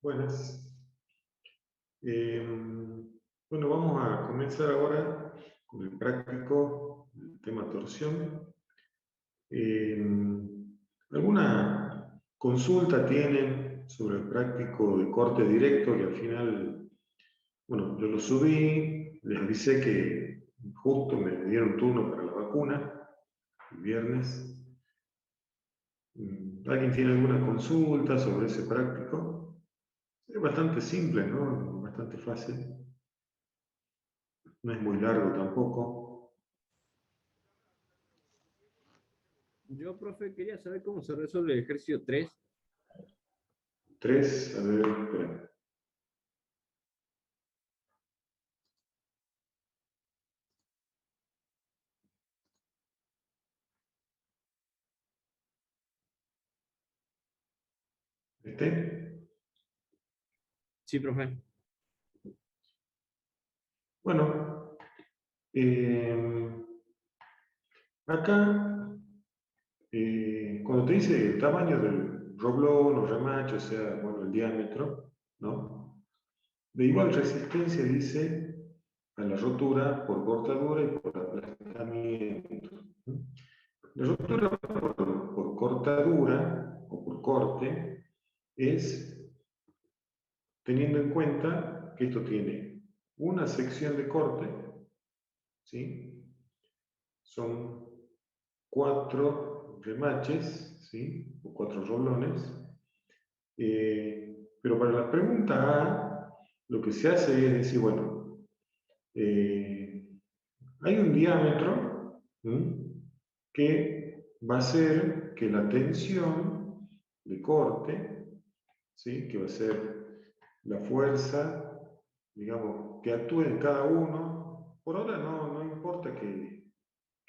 Buenas. Bueno, vamos a comenzar ahora con el práctico, el tema torsión. ¿Alguna consulta tienen sobre el práctico de corte directo? Que al final, bueno, yo lo subí, les avisé que justo me dieron turno para la vacuna, el viernes. ¿Alguien tiene alguna consulta sobre ese práctico? Es bastante simple, ¿no? Bastante fácil. No es muy largo tampoco. Yo, profe, quería saber cómo se resuelve el ejercicio 3. 3, a ver, espera. ¿Este? Sí, profe. Bueno, acá, cuando te dice el tamaño del roblón o remache, o sea, bueno, el diámetro, ¿no? De igual resistencia dice a la rotura por cortadura y por aplastamiento. ¿No? La rotura por cortadura o por corte es teniendo en cuenta que esto tiene una sección de corte, ¿sí? Son 4 remaches, ¿sí? O 4 roblones. Pero para la pregunta A, lo que se hace es decir, bueno, hay un diámetro, ¿sí? Que va a ser que la tensión de corte, ¿sí? Que va a ser la fuerza, digamos, que actúe en cada uno. Por ahora no importa que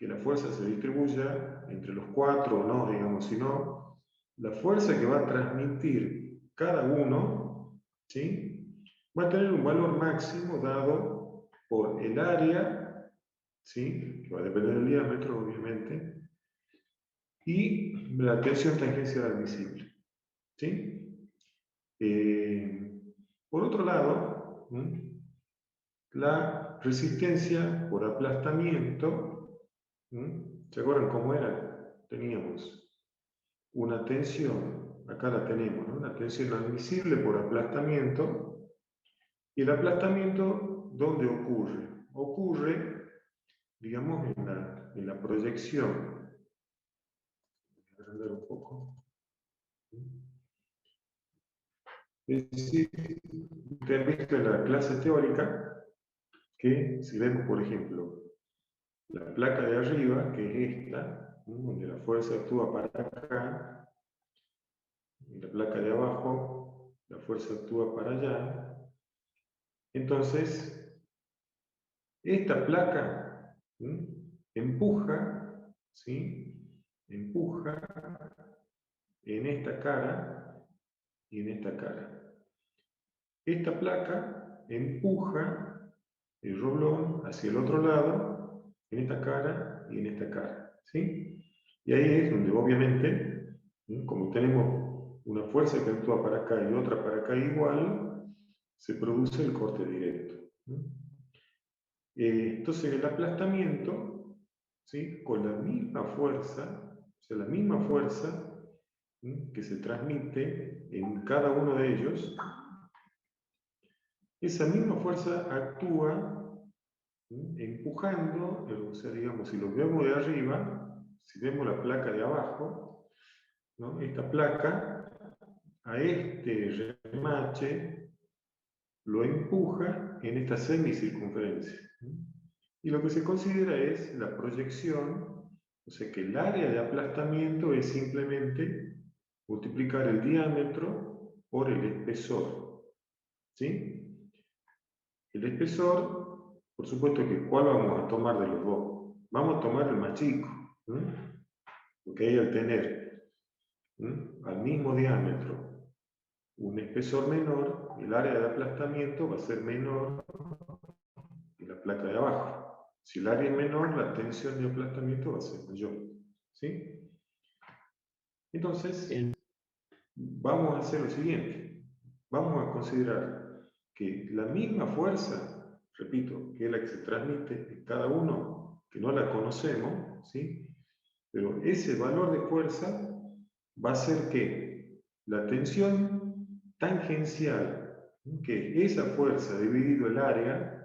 la fuerza se distribuya entre los 4 o no, digamos, sino la fuerza que va a transmitir cada uno, ¿sí? Va a tener un valor máximo dado por el área, ¿sí? Que va a depender del diámetro, obviamente, y la tensión tangencial admisible, ¿sí? Por otro lado, la resistencia por aplastamiento, ¿se acuerdan cómo era? Teníamos una tensión, acá la tenemos, ¿no? Una tensión admisible por aplastamiento, y el aplastamiento, ¿dónde ocurre? Ocurre, digamos, en la proyección. Voy a agrandar un poco. Es decir, ustedes han visto en la clase teórica que si vemos, por ejemplo, la placa de arriba, que es esta, ¿no? Donde la fuerza actúa para acá, y la placa de abajo, la fuerza actúa para allá. Entonces, esta placa, ¿sí? Empuja, ¿sí? Empuja en esta cara y en esta cara. Esta placa empuja el roblón hacia el otro lado, en esta cara y en esta cara, ¿sí? Y ahí es donde obviamente, ¿sí? Como tenemos una fuerza que actúa para acá y otra para acá igual, se produce el corte directo. ¿Sí? Entonces el aplastamiento, ¿sí? Con la misma fuerza, o sea, la misma fuerza, ¿sí? Que se transmite en cada uno de ellos, esa misma fuerza actúa, ¿sí? Empujando, o sea, digamos, si lo vemos de arriba, si vemos la placa de abajo, ¿no? Esta placa a este remache lo empuja en esta semicircunferencia. Y lo que se considera es la proyección, o sea que el área de aplastamiento es simplemente multiplicar el diámetro por el espesor. ¿Sí? El espesor, por supuesto que ¿cuál vamos a tomar de los dos? Vamos a tomar el más chico, porque ahí al tener al mismo diámetro un espesor menor, el área de aplastamiento va a ser menor que la placa de abajo. Si el área es menor, la tensión de aplastamiento va a ser mayor. ¿Sí? Entonces, Bien. vamos a hacer lo siguiente. vamos a considerar que la misma fuerza, repito, que es la que se transmite en cada uno, que no la conocemos, ¿sí? Pero ese valor de fuerza va a ser que la tensión tangencial, que esa fuerza dividido el área,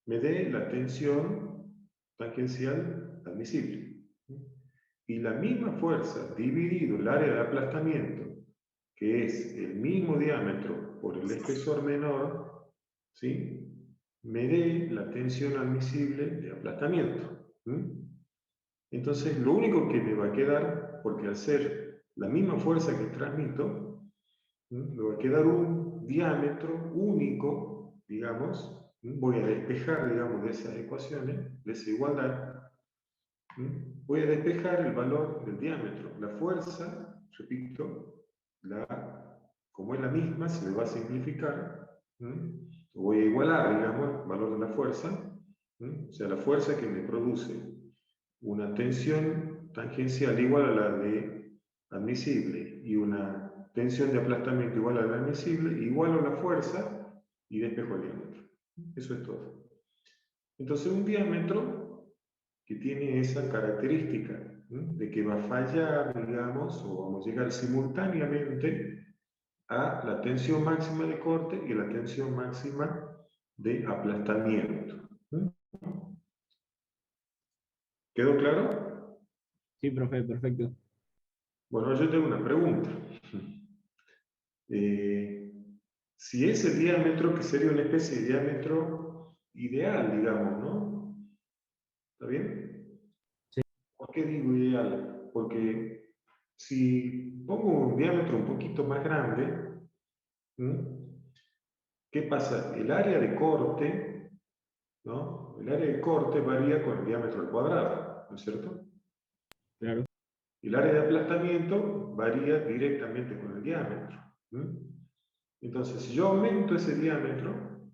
me dé la tensión tangencial admisible. Y la misma fuerza dividido el área de aplastamiento, que es el mismo diámetro por el espesor menor, ¿sí? Me dé la tensión admisible de aplastamiento. Entonces, lo único que me va a quedar, porque al ser la misma fuerza que transmito, me va a quedar un diámetro único, digamos. Voy a despejar, digamos, de esas ecuaciones, de esa igualdad. Voy a despejar el valor del diámetro. La fuerza, repito, como es la misma, se me va a simplificar. Voy a igualar, digamos, el valor de la fuerza. O sea, la fuerza que me produce una tensión tangencial igual a la de admisible y una tensión de aplastamiento igual a la admisible, igual a la fuerza y despejo el diámetro. Eso es todo. Entonces, un diámetro que tiene esa característica de que va a fallar, digamos, o vamos a llegar simultáneamente a la tensión máxima de corte y la tensión máxima de aplastamiento. ¿Quedó claro? Sí, profe, perfecto. Bueno, yo tengo una pregunta. Si ese diámetro, que sería una especie de diámetro ideal, digamos, ¿no? ¿Está bien? Sí. ¿Por qué digo ideal? Porque si pongo un diámetro un poquito más grande, ¿qué pasa? El área de corte, ¿no? El área de corte varía con el diámetro al cuadrado, ¿no es cierto? Claro. El área de aplastamiento varía directamente con el diámetro. Entonces, si yo aumento ese diámetro,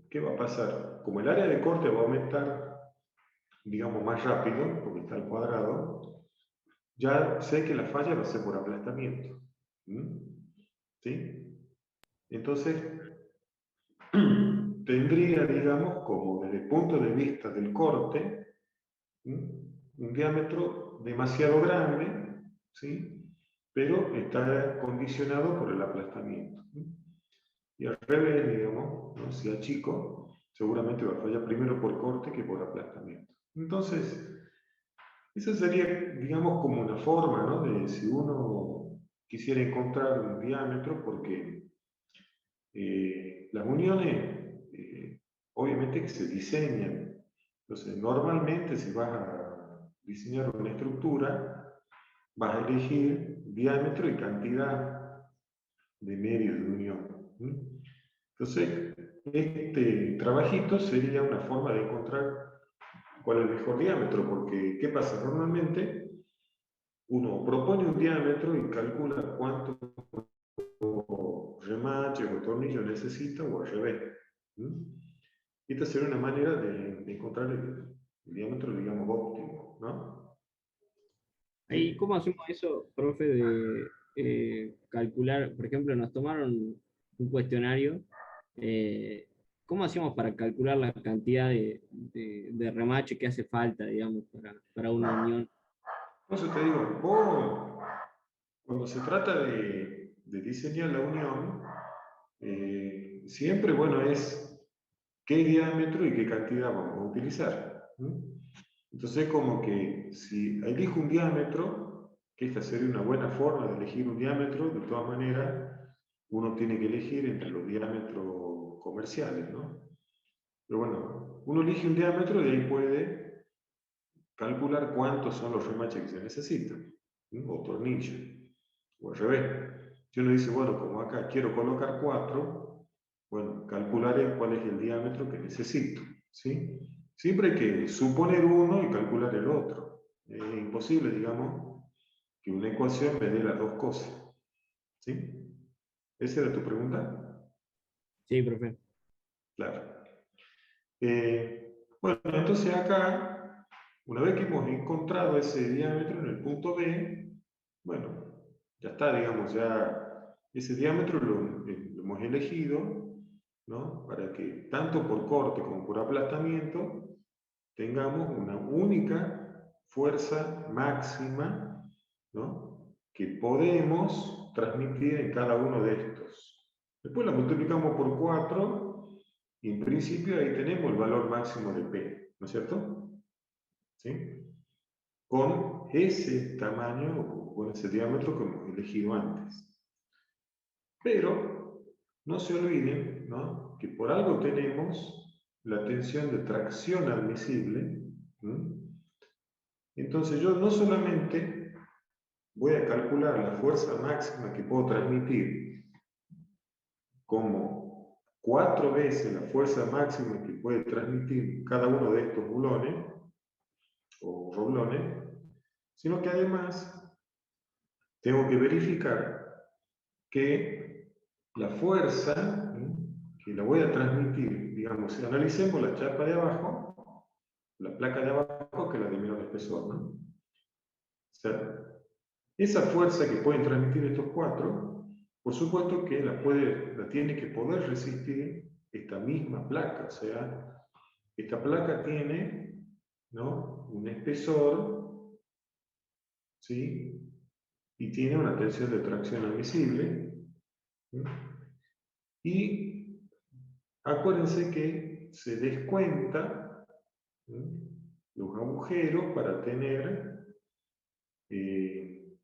¿qué va a pasar? Como el área de corte va a aumentar, digamos, más rápido, porque está al cuadrado, ya sé que la falla va a ser por aplastamiento. ¿Sí? Entonces, tendría, digamos, como desde el punto de vista del corte, un diámetro demasiado grande, ¿sí? Pero está condicionado por el aplastamiento. Y al revés, digamos, ¿no? Si achico, seguramente va a fallar primero por corte que por aplastamiento. Entonces, esa sería, digamos, como una forma, ¿no? De si uno quisiera encontrar un diámetro, porque las uniones, obviamente que se diseñan. Entonces, normalmente si vas a diseñar una estructura, vas a elegir diámetro y cantidad de medios de unión. Entonces, este trabajito sería una forma de encontrar cuál es el mejor diámetro, porque ¿qué pasa? Normalmente uno propone un diámetro y calcula cuánto remaches o tornillos necesita o al revés. Esta sería una manera de encontrar el diámetro, digamos, óptimo, ¿no? Ahí, ¿Sí? ¿cómo hacemos eso, profe, de calcular? Por ejemplo, nos tomaron un cuestionario. eh, ¿Cómo hacemos para calcular la cantidad de remache que hace falta, digamos, para una unión? Entonces te digo, vos, cuando se trata de diseñar la unión, siempre, bueno, es qué diámetro y qué cantidad vamos a utilizar. Entonces, como que si elijo un diámetro, que esta sería una buena forma de elegir un diámetro, de todas maneras, uno tiene que elegir entre los diámetros comerciales, ¿no? Pero bueno, uno elige un diámetro y ahí puede calcular cuántos son los remaches que se necesitan, o tornillos, o al revés. Si uno dice, bueno, como acá quiero colocar 4, bueno, calcularé cuál es el diámetro que necesito, ¿sí? Siempre hay que suponer uno y calcular el otro. Es imposible, digamos, que una ecuación me dé las dos cosas, ¿sí? ¿Esa era tu pregunta? Sí, profe. Claro. Bueno, entonces acá, una vez que hemos encontrado ese diámetro en el punto B, bueno, ya está, digamos, ya ese diámetro lo hemos elegido, ¿no? Para que tanto por corte como por aplastamiento tengamos una única fuerza máxima, ¿no? Que podemos transmitir en cada uno de estos. Después la multiplicamos por 4 y en principio ahí tenemos el valor máximo de P, ¿no es cierto? ¿Sí? Con ese tamaño o con ese diámetro que hemos elegido antes. Pero no se olviden, ¿no?, que por algo tenemos la tensión de tracción admisible. Entonces yo no solamente voy a calcular la fuerza máxima que puedo transmitir como 4 veces la fuerza máxima que puede transmitir cada uno de estos bulones o roblones, sino que además tengo que verificar que la fuerza, que la voy a transmitir, digamos, si analicemos la chapa de abajo, la placa de abajo, que es la de menor espesor, ¿no? O sea, esa fuerza que pueden transmitir estos 4, por supuesto que la tiene que poder resistir esta misma placa. O sea, esta placa tiene, ¿no?, un espesor, ¿sí?, y tiene una tensión de tracción admisible. ¿Sí? Y acuérdense que se descuenta, ¿sí?, los agujeros para tener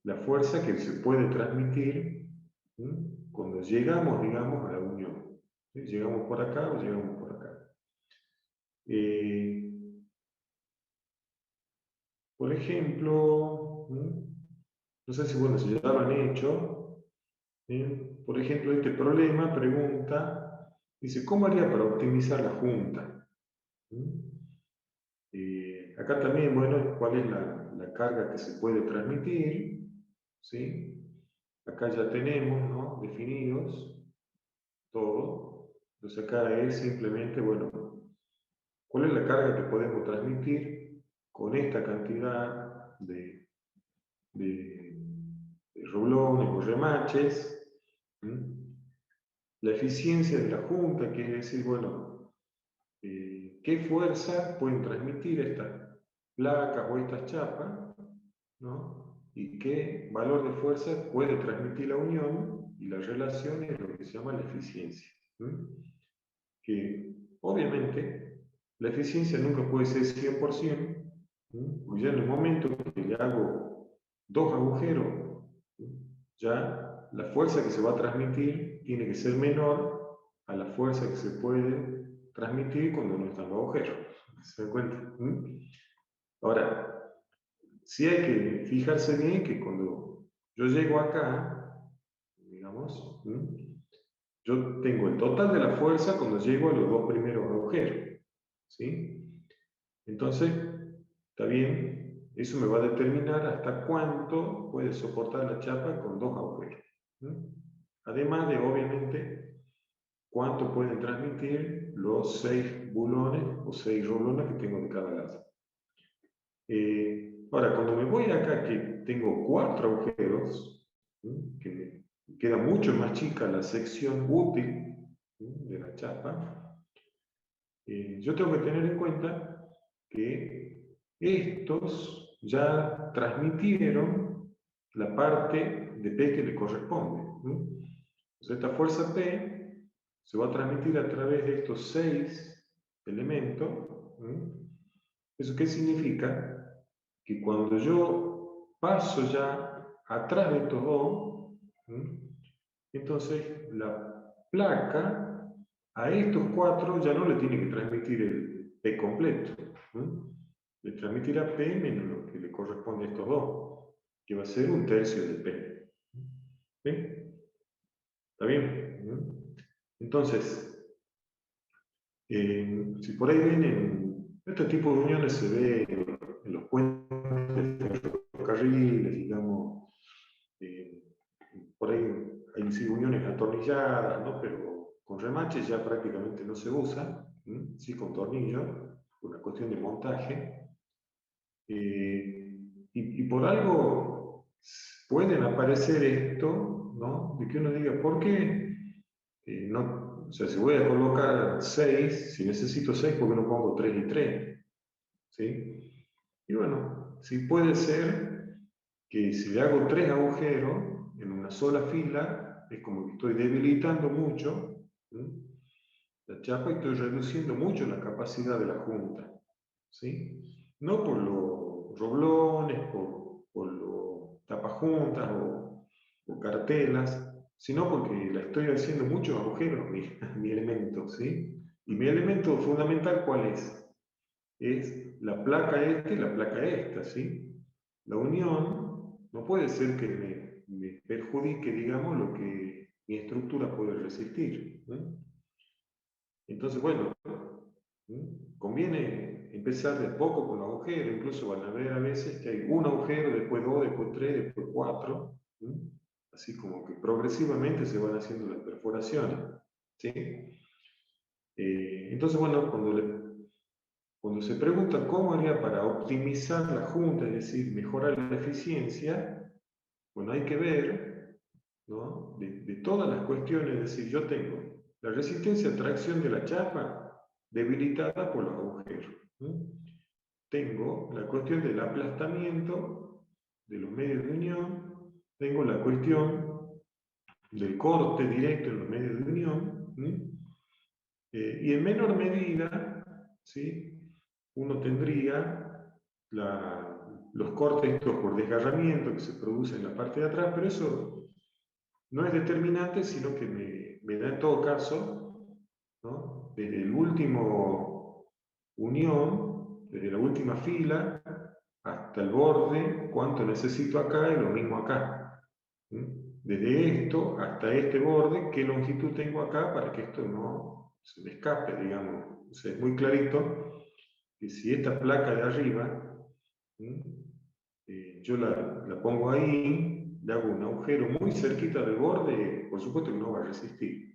la fuerza que se puede transmitir, ¿sí?, cuando llegamos, digamos, a la unión. ¿Sí? Llegamos por acá o llegamos por acá. Por ejemplo, no sé si, bueno, si ya lo han hecho. ¿Sí? Por ejemplo, este problema pregunta, dice, ¿cómo haría para optimizar la junta? Acá también, bueno, cuál es la carga que se puede transmitir. ¿Sí? Acá ya tenemos, ¿no?, definidos todo. Entonces acá es simplemente, bueno, ¿cuál es la carga que podemos transmitir con esta cantidad de rublones o remaches? La eficiencia de la junta, que es decir, bueno, ¿qué fuerza pueden transmitir estas placas o estas chapas, ¿no?, y qué valor de fuerza puede transmitir la unión, y la relación es lo que se llama la eficiencia. Que obviamente la eficiencia nunca puede ser 100%, porque ya en el momento que le hago 2 agujeros, ya la fuerza que se va a transmitir tiene que ser menor a la fuerza que se puede transmitir cuando no están los agujeros. ¿Se dan cuenta? Ahora, sí hay que fijarse bien que cuando yo llego acá, digamos, yo tengo el total de la fuerza cuando llego a los 2 primeros agujeros. ¿Sí? Entonces, está bien, eso me va a determinar hasta cuánto puede soportar la chapa con 2 agujeros. Además de, obviamente, cuánto pueden transmitir los 6 bulones o 6 rublones que tengo de cada lado. Ahora, cuando me voy acá, que tengo 4 agujeros, que me queda mucho más chica la sección útil de la chapa, yo tengo que tener en cuenta que estos ya transmitieron la parte de P que le corresponde. Entonces, esta fuerza P se va a transmitir a través de estos 6 elementos. ¿Eso qué significa? Que cuando yo paso ya atrás de estos 2, entonces la placa a estos 4 ya no le tiene que transmitir el P completo. Le transmitirá P menos lo que le corresponde a estos 2, que va a ser 1/3 de P. ¿Sí? ¿Está bien? Entonces, si por ahí ven, este tipo de uniones se ve en los puentes de ferrocarriles, digamos, por ahí hay sí uniones atornilladas, ¿no?, pero con remaches ya prácticamente no se usa, sí con tornillos, una cuestión de montaje. Y por algo pueden aparecer esto ¿no? De que uno diga, ¿por qué? No, o sea, si voy a colocar 6, si necesito 6, ¿por qué no pongo 3 y 3? ¿Sí? Y bueno, sí puede ser que si le hago 3 agujeros en una sola fila, es como que estoy debilitando mucho, ¿sí?, la chapa, y estoy reduciendo mucho la capacidad de la junta, ¿sí? No por los roblones, por los tapajuntas o cartelas, sino porque la estoy haciendo muchos agujeros mi elemento, ¿sí? Y mi elemento fundamental, ¿cuál es? Es la placa esta y la placa esta, ¿sí? La unión no puede ser que me perjudique, digamos, lo que mi estructura puede resistir, ¿no? Entonces, bueno, conviene empezar de a poco con agujeros, incluso van a ver a veces que hay un agujero, después dos, después tres, después cuatro, así como que progresivamente se van haciendo las perforaciones, ¿sí? Entonces, bueno, cuando se pregunta cómo haría para optimizar la junta, es decir, mejorar la eficiencia, bueno, hay que ver, ¿no?, de todas las cuestiones, es decir, yo tengo la resistencia a tracción de la chapa debilitada por los agujeros, ¿no? Tengo la cuestión del aplastamiento de los medios de unión, tengo la cuestión del corte directo en los medios de unión, y en menor medida, ¿sí?, uno tendría los cortes estos por desgarramiento que se producen en la parte de atrás, pero eso no es determinante, sino que me da en todo caso, ¿no?, desde el último unión, desde la última fila hasta el borde, cuánto necesito acá y lo mismo acá. Desde esto hasta este borde, qué longitud tengo acá para que esto no se me escape, digamos. O sea, es muy clarito que si esta placa de arriba, yo la pongo ahí, le hago un agujero muy cerquita del borde, por supuesto que no va a resistir.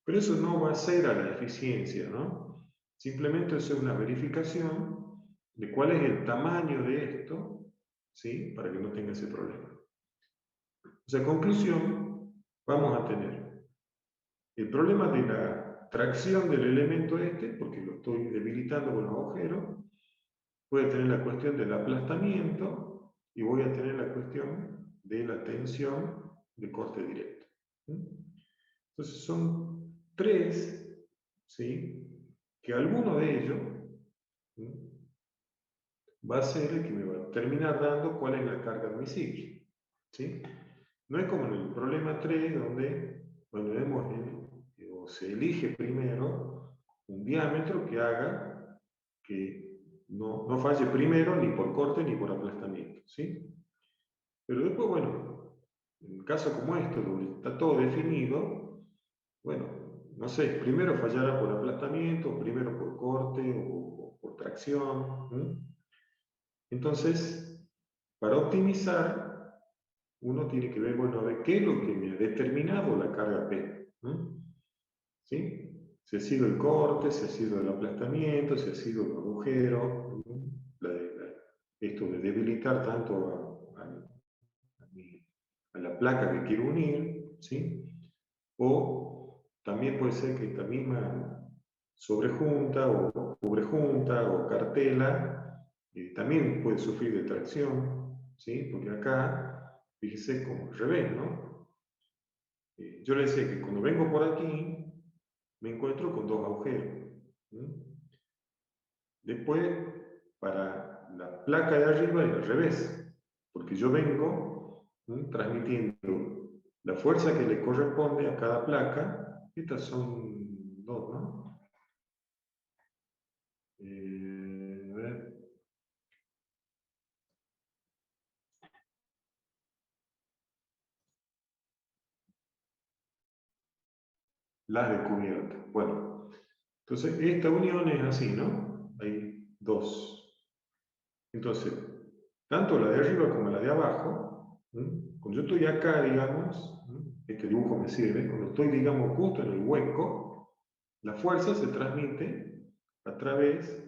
Pero eso no va a ser a la eficiencia, ¿no? Simplemente es una verificación de cuál es el tamaño de esto, ¿sí?, para que no tenga ese problema. O sea, conclusión, vamos a tener el problema de la tracción del elemento este, porque lo estoy debilitando con los agujeros. Voy a tener la cuestión del aplastamiento y voy a tener la cuestión de la tensión de corte directo. Entonces son tres, ¿sí?, que alguno de ellos, ¿sí?, va a ser el que me va a terminar dando cuál es la carga de mi ciclo, ¿sí? No es como en el problema 3, donde, bueno, o se elige primero un diámetro que haga que no falle primero ni por corte ni por aplastamiento, ¿sí? Pero después, bueno, en un caso como este, donde está todo definido, bueno, no sé, primero fallará por aplastamiento, primero por corte o por tracción, ¿sí? Entonces, para optimizar, uno tiene que ver, bueno, a ver qué es lo que me ha determinado la carga P, ¿sí? Si ha sido el corte, si ha sido el aplastamiento, si ha sido el agujero, esto de debilitar tanto a la placa que quiero unir, ¿sí? O también puede ser que esta misma sobrejunta o cubrejunta o cartela también puede sufrir de tracción, ¿sí? Porque acá, fíjese como al revés, ¿no? Yo le decía que cuando vengo por aquí, me encuentro con dos agujeros, ¿sí? Después, para la placa de arriba es al revés, porque yo vengo, ¿sí?, transmitiendo la fuerza que le corresponde a cada placa. Estas son dos, ¿no? A ver. Las de cubierta. Bueno, entonces esta unión es así, ¿no? Hay dos. Entonces, tanto la de arriba como la de abajo, cuando yo estoy acá, digamos, este dibujo me sirve, cuando estoy, digamos, justo en el hueco, la fuerza se transmite a través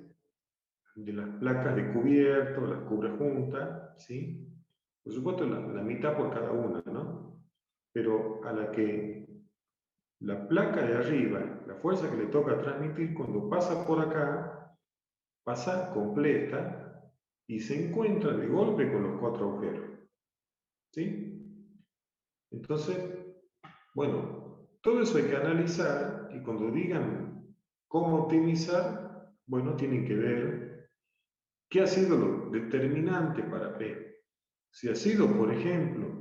de las placas de cubierto, las cubre juntas, ¿sí? Por supuesto, la mitad por cada una, ¿no? pero a la que la placa de arriba, la fuerza que le toca transmitir, cuando pasa por acá, pasa completa y se encuentra de golpe con los 4 agujeros. ¿Sí? Entonces, bueno, todo eso hay que analizar y cuando digan cómo optimizar, bueno, tienen que ver qué ha sido lo determinante para P. Si ha sido, por ejemplo,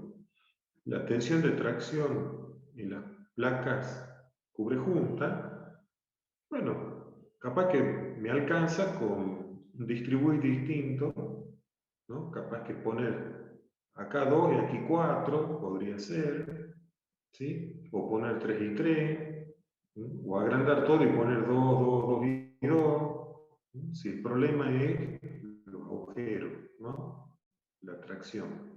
la tensión de tracción en las placas cubre junta, bueno, capaz que me alcanza con un distribuir distinto, ¿no? Capaz que poner acá 2 y aquí 4 podría ser, ¿sí? O poner 3 y 3, ¿sí? O agrandar todo y poner 2, 2, 2 y 2. Si el problema es los agujeros, ¿no? La tracción.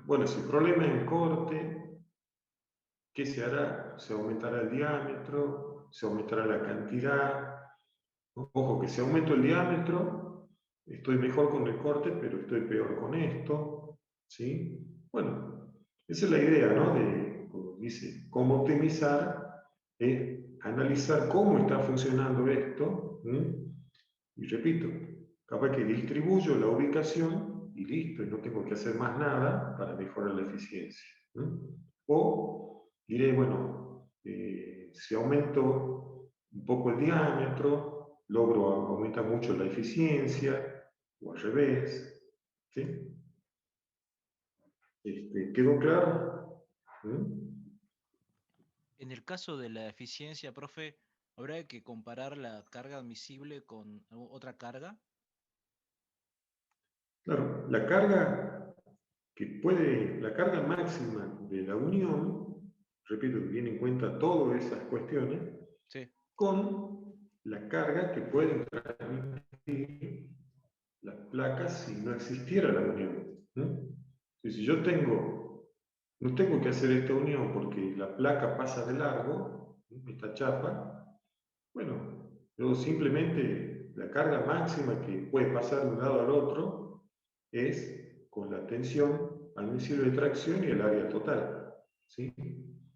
Bueno, si el problema es el corte, ¿qué se hará? Se aumentará el diámetro, se aumentará la cantidad. Ojo, que si aumento el diámetro, estoy mejor con el corte, pero estoy peor con esto. ¿Sí? Bueno, esa es la idea, ¿no? De, como dice, cómo optimizar, es analizar cómo está funcionando esto. Y repito, capaz que distribuyo la ubicación y listo, y no tengo que hacer más nada para mejorar la eficiencia. O diré, bueno, si aumento un poco el diámetro, logro aumentar mucho la eficiencia, o al revés. ¿Sí? ¿Quedó claro? En el caso de la eficiencia, profe, ¿habrá que comparar la carga admisible con otra carga? Claro, la carga máxima de la unión, repito, que tiene en cuenta todas esas cuestiones, Sí, con la carga que pueden transmitir las placas si no existiera la unión. Si yo no tengo que hacer esta unión porque la placa pasa de largo, esta chapa, bueno, yo simplemente la carga máxima que puede pasar de un lado al otro es con la tensión admisible de tracción y el área total. ¿Sí?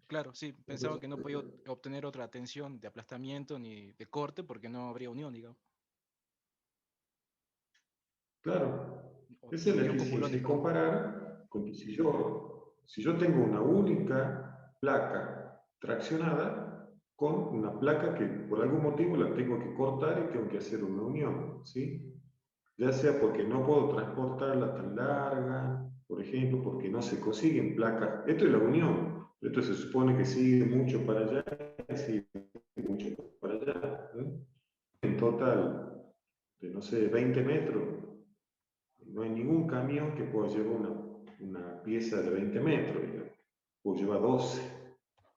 claro, sí. Pensaba Entonces, que no podía obtener otra tensión de aplastamiento ni de corte porque no habría unión, digamos. claro, esa No es la habría un eficiencia, copulones, es perdón. comparar con que si yo tengo una única placa traccionada con una placa que por algún motivo la tengo que cortar y tengo que hacer una unión, ¿sí? Ya sea porque no puedo transportarla tan larga, por ejemplo, porque no se consiguen placas. Esto es la unión, esto se supone que sigue mucho para allá y sigue mucho para allá. En total, de no sé, 20 metros, no hay ningún camión que pueda llevar una pieza de 20 metros, digamos. Puedo llevar 12,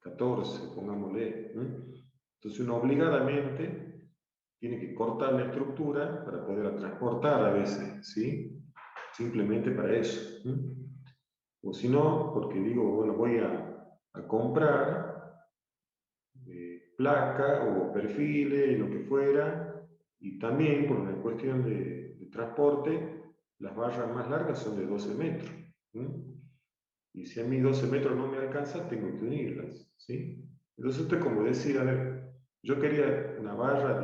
14, pongámosle. Entonces uno obligadamente tiene que cortar la estructura para poderla transportar a veces, ¿sí? Simplemente para eso. O si no, porque digo, bueno, voy a comprar placa o perfiles y lo que fuera, y también por una cuestión de transporte, las barras más largas son de 12 metros. Y si a mí 12 metros no me alcanza, tengo que unirlas. ¿Sí? Entonces esto es como decir, a ver, yo quería una barra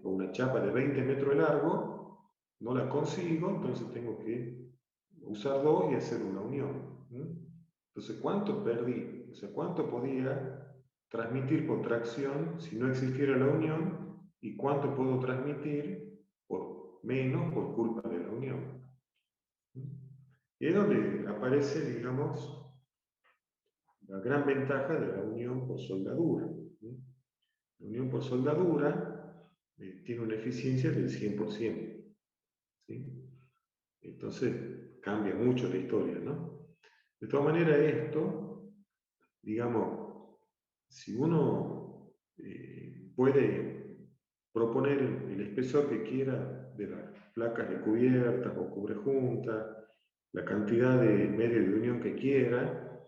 o una chapa de 20 metros de largo, no la consigo, entonces tengo que usar dos y hacer una unión. Entonces, ¿cuánto perdí? O sea, ¿cuánto podía transmitir por tracción si no existiera la unión? ¿Y cuánto puedo transmitir por menos por culpa de la unión? Y es donde aparece, digamos, la gran ventaja de la unión por soldadura. La unión por soldadura tiene una eficiencia del 100%. ¿Sí? Entonces cambia mucho la historia, ¿no? De todas maneras, esto, digamos, si uno puede proponer el espesor que quiera de las placas de cubiertas o cubrejuntas, la cantidad de medios de unión que quiera,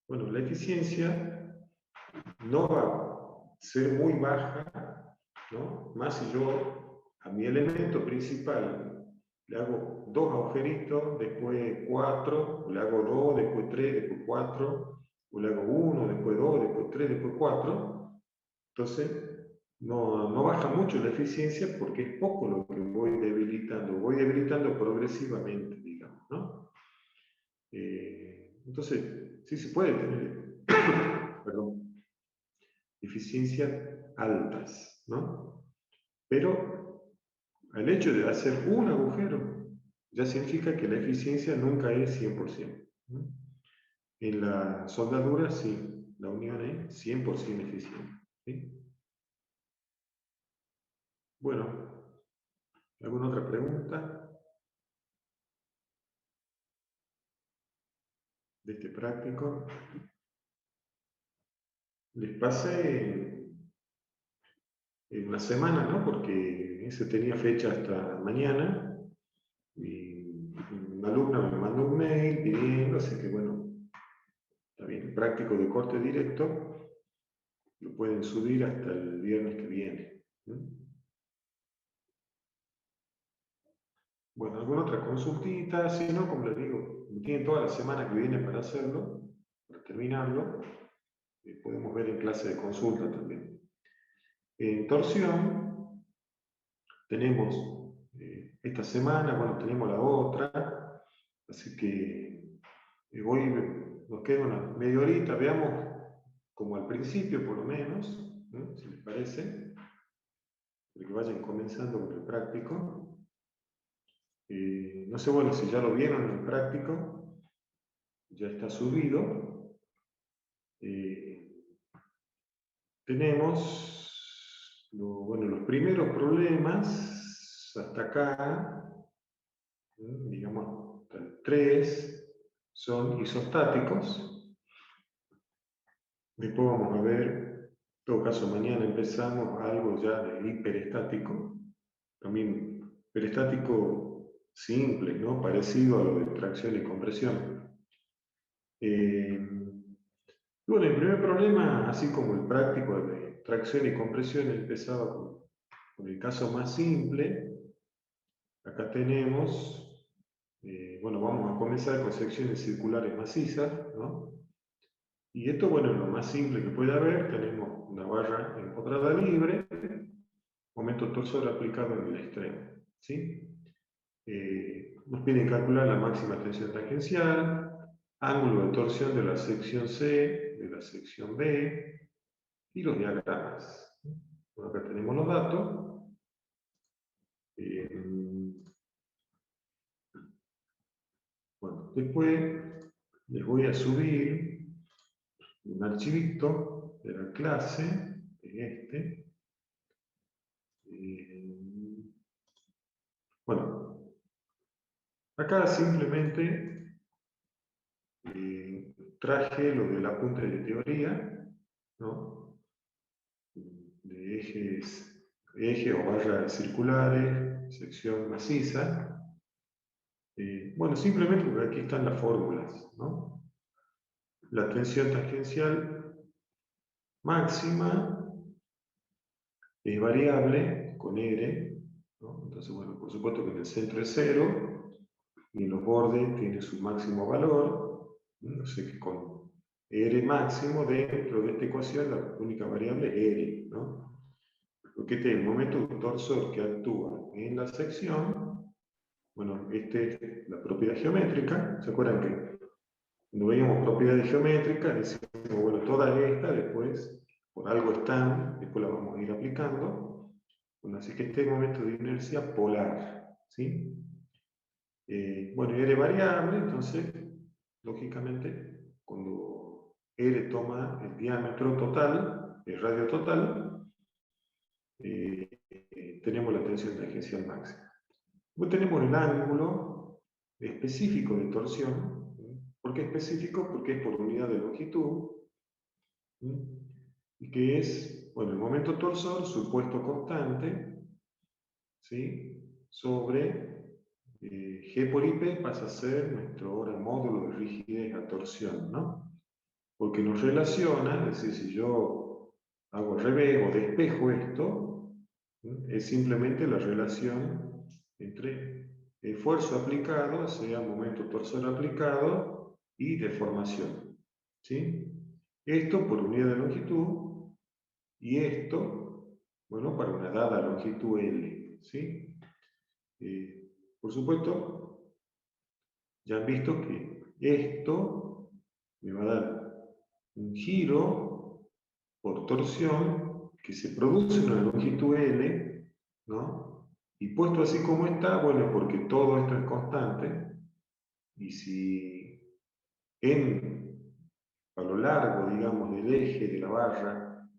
bueno, la eficiencia no va a ser muy baja, ¿no? Más si yo a mi elemento principal le hago dos agujeritos, después 4, 4, o le hago 2, después 3, después 4, o le hago 1, después 2, después 3, después 4. Entonces, no baja mucho la eficiencia porque es poco lo que voy debilitando progresivamente, digamos, ¿no? Entonces, sí se puede tener, perdón, eficiencias altas, ¿no? Pero el hecho de hacer un agujero ya significa que la eficiencia nunca es 100%, ¿no? En la soldadura, sí, la unión es 100% eficiente, ¿sí? Bueno, ¿alguna otra pregunta de este práctico? Les pasé en una semana, ¿no? Porque ese tenía fecha hasta mañana y una alumna me mandó un mail pidiendo, así que bueno, está bien, el práctico de corte directo lo pueden subir hasta el viernes que viene, ¿no? Bueno, ¿alguna otra consultita? Si no, como les digo, tienen toda la semana que viene para hacerlo, para terminarlo. Podemos ver en clase de consulta también. En torsión, tenemos esta semana, bueno, tenemos la otra, así que hoy nos queda una media horita, veamos como al principio por lo menos, ¿no? Si les parece, para que vayan comenzando con el práctico. No sé, bueno, si ya lo vieron en el práctico, ya está subido. Tenemos bueno, los primeros problemas hasta acá, digamos, hasta el 3, son isostáticos. Después vamos a ver, en todo caso mañana empezamos algo ya de hiperestático, también hiperestático simple, ¿no? Parecido a lo de tracción y compresión. Bueno, el primer problema, así como el práctico de tracción y compresión, empezaba con el caso más simple. Acá tenemos, bueno, vamos a comenzar con secciones circulares macizas, ¿no? Y esto, bueno, es lo más simple que puede haber. Tenemos una barra empotrada libre, momento torsor aplicado en el extremo, ¿sí? Nos piden calcular la máxima tensión tangencial, ángulo de torsión de la sección C, de la sección B, y los diagramas. Bueno, acá tenemos los datos. Bueno, después les voy a subir un archivito de la clase, de este. Bueno, acá simplemente traje lo del apunte de teoría, ¿no? De ejes o barras circulares, sección maciza. Bueno, simplemente porque aquí están las fórmulas, ¿no? La tensión tangencial máxima es variable con R, ¿no? Entonces, bueno, por supuesto que en el centro es 0 y en los bordes tiene su máximo valor, ¿no? O sea que con R máximo dentro de esta ecuación la única variable es R, ¿no? Porque este es el momento torsor que actúa en la sección. Bueno, es la propiedad geométrica. ¿Se acuerdan que cuando veíamos propiedades geométricas decimos, bueno, todas estas después, por algo están, después las vamos a ir aplicando? Bueno, así que este es el momento de inercia polar, ¿sí? Bueno, y R variable, entonces, lógicamente, cuando R toma el diámetro total, el radio total, tenemos la tensión tangencial máxima. Luego tenemos el ángulo específico de torsión. ¿Por qué específico? Porque es por unidad de longitud. Y que es, bueno, el momento torsor supuesto constante, ¿sí? Sobre G por IP pasa a ser nuestro ahora módulo de rigidez a torsión, ¿no? Porque nos relaciona, es decir, si yo hago al revés o despejo esto, es simplemente la relación entre esfuerzo aplicado, sea momento torsor aplicado, y deformación. ¿Sí? Esto por unidad de longitud y esto, bueno, para una dada longitud L. ¿Sí? Por supuesto, ya han visto que esto me va a dar un giro por torsión que se produce en una longitud L, ¿no? Y puesto así como está, bueno, porque todo esto es constante, y si a lo largo, digamos, del eje de la barra,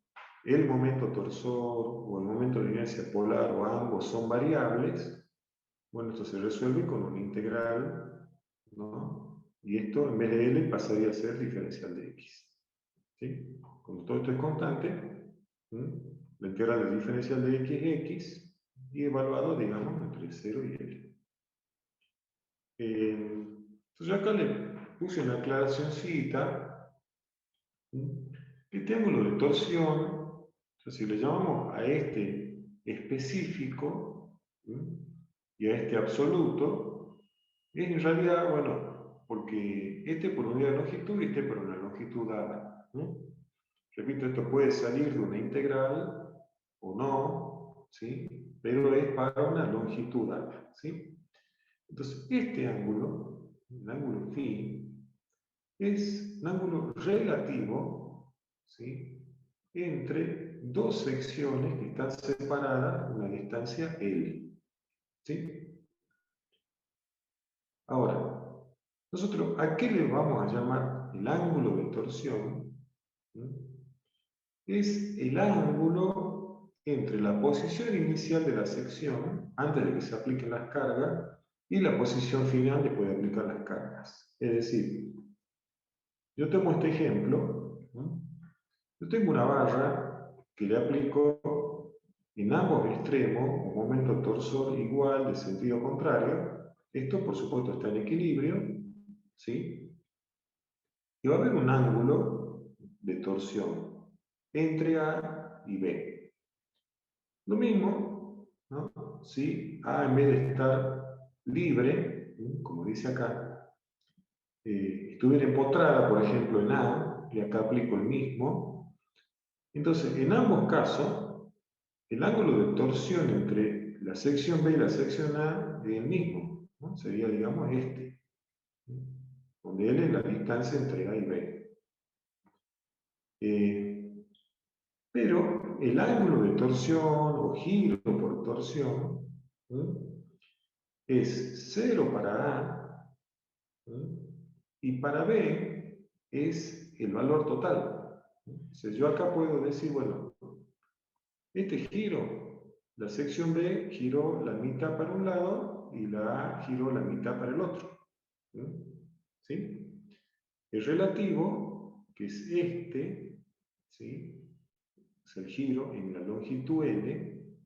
el momento torsor o el momento de inercia polar o ambos son variables, bueno, esto se resuelve con una integral, ¿no? Y esto en vez de L pasaría a ser diferencial de X. ¿Sí? Cuando todo esto es constante, la integral de diferencial de X es X y evaluado, digamos, entre 0 y L. Entonces acá le puse una aclaracióncita. Este ángulo de torsión, o sea, si le llamamos a este específico y a este absoluto, es en realidad, bueno, porque este por unidad de longitud y este por una longitud dada. Repito, esto puede salir de una integral o no, ¿sí? Pero es para una longitud dada. ¿Sí? Entonces, este ángulo, el ángulo phi, es un ángulo relativo, ¿sí? Entre dos secciones que están separadas a una distancia L. ¿Sí? Ahora, nosotros, ¿a qué le vamos a llamar el ángulo de torsión? Es el ángulo entre la posición inicial de la sección, antes de que se apliquen las cargas, y la posición final después de aplicar las cargas. Es decir, yo tomo este ejemplo, yo tengo una barra que le aplico en ambos extremos un momento torsor igual de sentido contrario. Esto, por supuesto, está en equilibrio, ¿sí? Y va a haber un ángulo de torsión entre A y B. Lo mismo, ¿no? Si A en vez de estar libre, como dice acá, estuviera empotrada, por ejemplo, en A, y acá aplico el mismo, entonces en ambos casos, el ángulo de torsión entre la sección B y la sección A es el mismo, ¿no? Sería, digamos, este, donde L es la distancia entre A y B. Pero el ángulo de torsión o giro por torsión es 0 para A y para B es el valor total. Entonces yo acá puedo decir, bueno, este giro, la sección B giró la mitad para un lado y la A giró la mitad para el otro. ¿Sí? El relativo, que es este, ¿sí? Es el giro en la longitud L,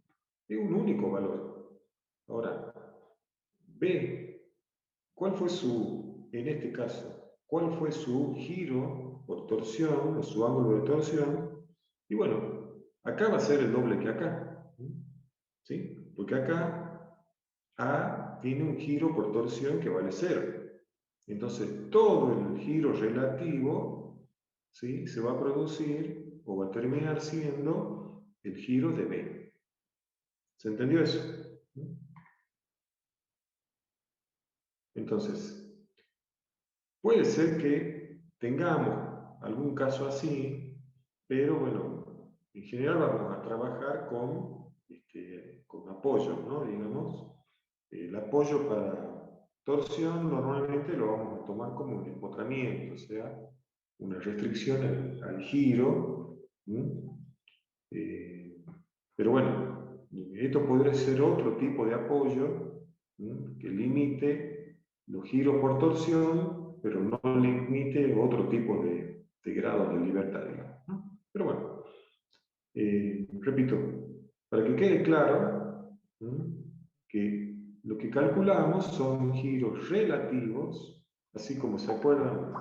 es un único valor. Ahora, B, ¿cuál fue en este caso, cuál fue su giro por torsión o su ángulo de torsión? Y bueno, acá va a ser el doble que acá. ¿Sí? Porque acá A tiene un giro por torsión que vale 0. Entonces, todo el giro relativo, ¿sí?, se va a producir o va a terminar siendo el giro de B. ¿Se entendió eso? Entonces, puede ser que tengamos algún caso así, pero bueno, en general vamos a trabajar con apoyo, ¿no? Digamos, el apoyo para torsión normalmente lo vamos a tomar como un empotramiento, o sea, una restricción al giro. Pero bueno, esto podría ser otro tipo de apoyo que limite los giros por torsión, pero no limite otro tipo de grados de libertad, digamos, ¿no? Pero bueno, repito, para que quede claro que lo que calculamos son giros relativos, así como se acuerdan,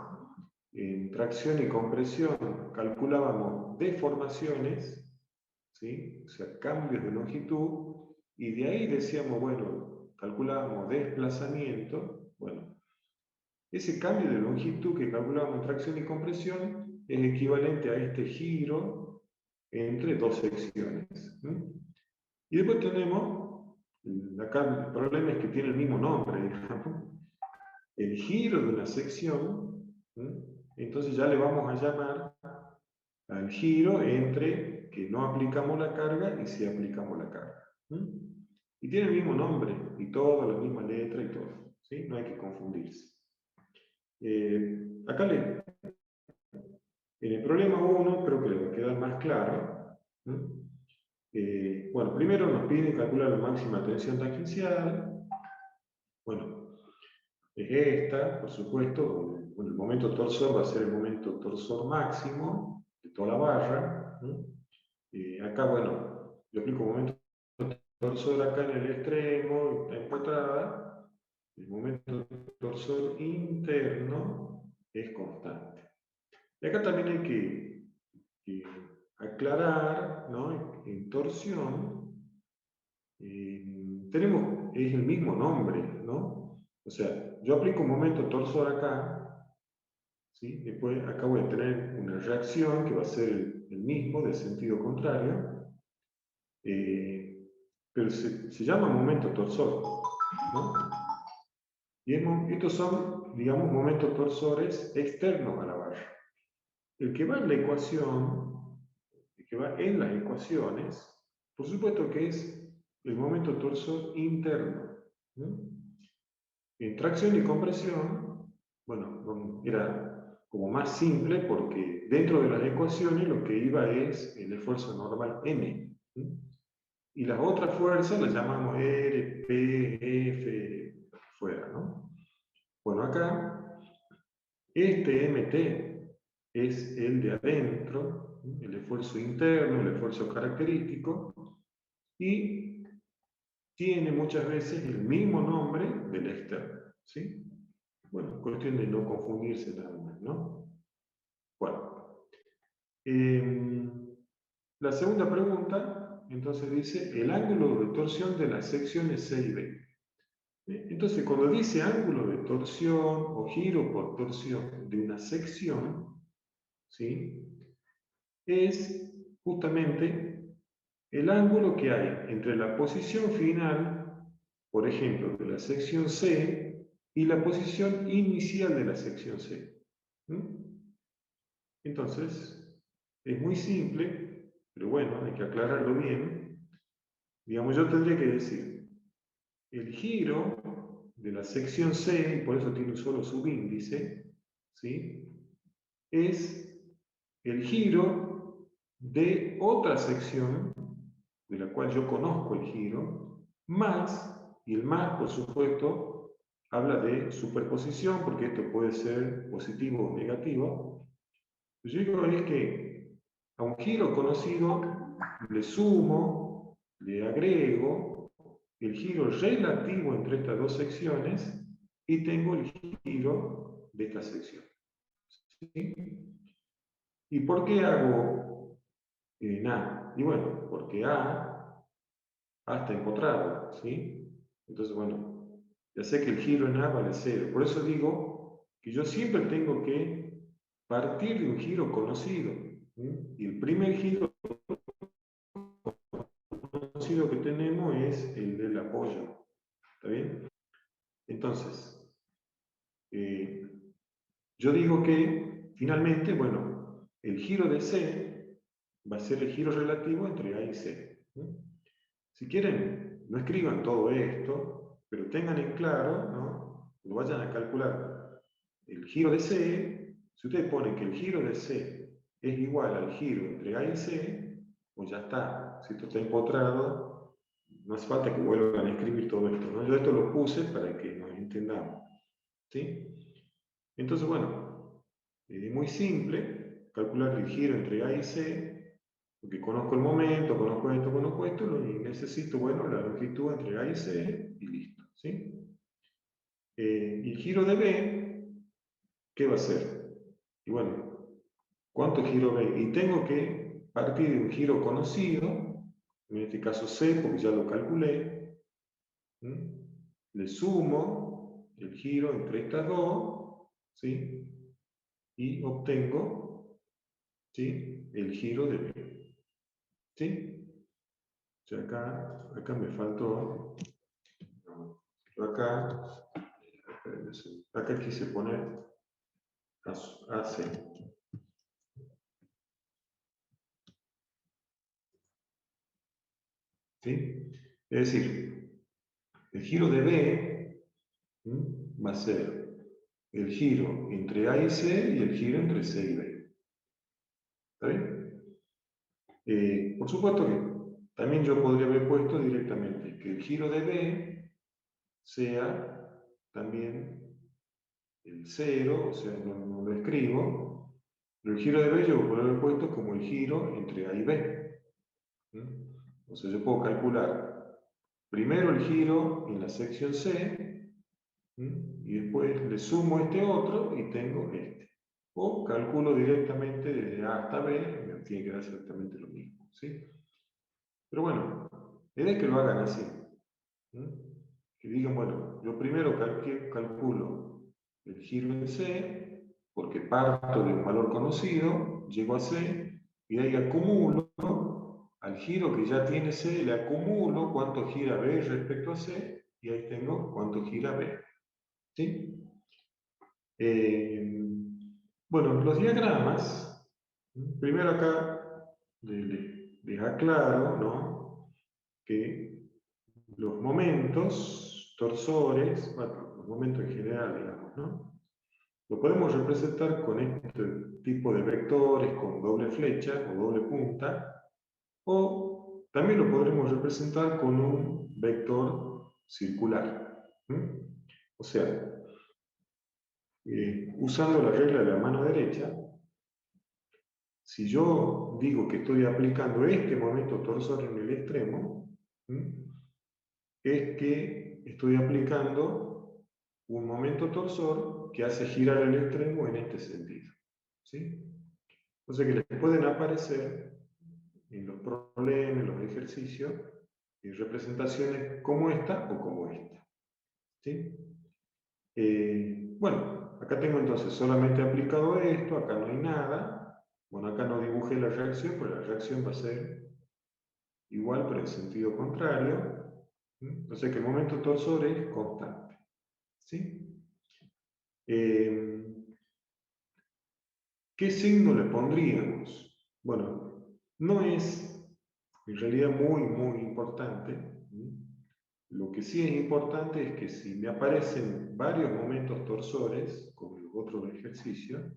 en tracción y compresión calculábamos deformaciones, ¿sí? O sea, cambios de longitud, y de ahí decíamos, bueno, calculábamos desplazamiento. Bueno, ese cambio de longitud que calculamos en tracción y compresión es equivalente a este giro entre dos secciones. Y después tenemos, acá el problema es que tiene el mismo nombre, digamos, el giro de una sección, entonces ya le vamos a llamar al giro entre que no aplicamos la carga y si aplicamos la carga. Y tiene el mismo nombre, y todo, la misma letra y todo. ¿Sí? No hay que confundirse. Acá en el problema 1 creo que le va a quedar más claro. Bueno, primero nos piden calcular la máxima tensión tangencial. Bueno, es esta, por supuesto. Bueno, el momento torsor va a ser el momento torsor máximo de toda la barra. Acá, bueno, yo aplico momento torsor acá en el extremo, está empotrada. El momento torsor interno es constante. Y acá también hay que aclarar, ¿no? En torsión, es el mismo nombre, ¿no? O sea, yo aplico un momento torsor acá, ¿sí? Después acá voy a tener una reacción que va a ser el mismo, del sentido contrario, pero se llama momento torsor, ¿no? Y estos son, digamos, momentos torsores externos a la barra. El que va en la ecuación, el que va en las ecuaciones, por supuesto que es el momento torsor interno. En tracción y compresión, bueno, era como más simple porque dentro de las ecuaciones lo que iba es el esfuerzo normal M. Y las otras fuerzas las llamamos R, P, F, fuera, ¿no? Bueno, acá, este MT es el de adentro, el esfuerzo interno, el esfuerzo característico, y tiene muchas veces el mismo nombre del externo, ¿sí? Bueno, cuestión de no confundirse nada más, ¿no? Bueno, la segunda pregunta, entonces dice, el ángulo de torsión de las secciones C y B. Entonces, cuando dice ángulo de torsión o giro por torsión de una sección, ¿sí? Es justamente el ángulo que hay entre la posición final, por ejemplo, de la sección C, y la posición inicial de la sección C. Entonces, es muy simple, pero bueno, hay que aclararlo bien. Digamos, yo tendría que decir, el giro de la sección C, y por eso tiene un solo subíndice, ¿sí? Es el giro de otra sección, de la cual yo conozco el giro, más, y el más, por supuesto, habla de superposición, porque esto puede ser positivo o negativo. Yo digo es que a un giro conocido le sumo, le agrego el giro relativo entre estas dos secciones y tengo el giro de esta sección. ¿Sí? ¿Y por qué hago nada? Y bueno, porque A está empotrado, ¿sí? Entonces, bueno, ya sé que el giro en A vale 0. Por eso digo que yo siempre tengo que partir de un giro conocido. ¿Sí? Y el primer giro conocido que tenemos es el del apoyo. ¿Está bien? Entonces, yo digo que finalmente, bueno, el giro de C va a ser el giro relativo entre A y C. Si quieren, no escriban todo esto, pero tengan en claro, ¿no? Cuando vayan a calcular el giro de C, si ustedes ponen que el giro de C es igual al giro entre A y C, pues ya está. Si esto está empotrado, no hace falta que vuelvan a escribir todo esto, ¿no? Yo esto lo puse para que nos entendamos. ¿Sí? Entonces, bueno, es muy simple calcular el giro entre A y C, porque conozco el momento, conozco esto, y necesito, bueno, la longitud entre A y C, y listo. ¿Sí? Y el giro de B, ¿qué va a ser? Y bueno, ¿cuánto giro B? Y tengo que partir de un giro conocido, en este caso C, porque ya lo calculé. Le sumo el giro entre estas dos, ¿sí? Y obtengo, ¿sí?, el giro de B. ¿Sí? O sea, acá me faltó, acá quise poner AC. ¿Sí? Es decir, el giro de B va a ser el giro entre A y C y el giro entre C y B. ¿Está bien? Por supuesto que también yo podría haber puesto directamente que el giro de B sea también el 0, o sea, no lo escribo, pero el giro de B yo puedo haber puesto como el giro entre A y B. O sea, yo puedo calcular primero el giro en la sección C, y después le sumo este otro y tengo este. O calculo directamente desde A hasta B, me tiene que dar exactamente lo mismo. ¿Sí? Pero bueno, la idea es que lo hagan así. Que digan, bueno, yo primero calculo el giro en C, porque parto de un valor conocido, llego a C, y de ahí acumulo, al giro que ya tiene C, le acumulo cuánto gira B respecto a C, y ahí tengo cuánto gira B. ¿Sí? Bueno, los diagramas, primero acá les aclaro, ¿no?, que los momentos torsores, bueno, los momentos en general, digamos, ¿no?, lo podemos representar con este tipo de vectores, con doble flecha o doble punta, o también lo podremos representar con un vector circular. O sea, usando la regla de la mano derecha, si yo digo que estoy aplicando este momento torsor en el extremo, es que estoy aplicando un momento torsor que hace girar el extremo en este sentido. ¿Sí? O sea que les pueden aparecer en los problemas, en los ejercicios, representaciones como esta o como esta. ¿Sí? Bueno, acá tengo entonces solamente aplicado esto, acá no hay nada. Bueno, acá no dibujé la reacción, pero la reacción va a ser igual, pero en sentido contrario. O sea que el momento torsor es constante. ¿Sí? ¿Qué signo le pondríamos? Bueno, no es en realidad muy importante. Lo que sí es importante es que si me aparecen varios momentos torsores, como en los otros ejercicios,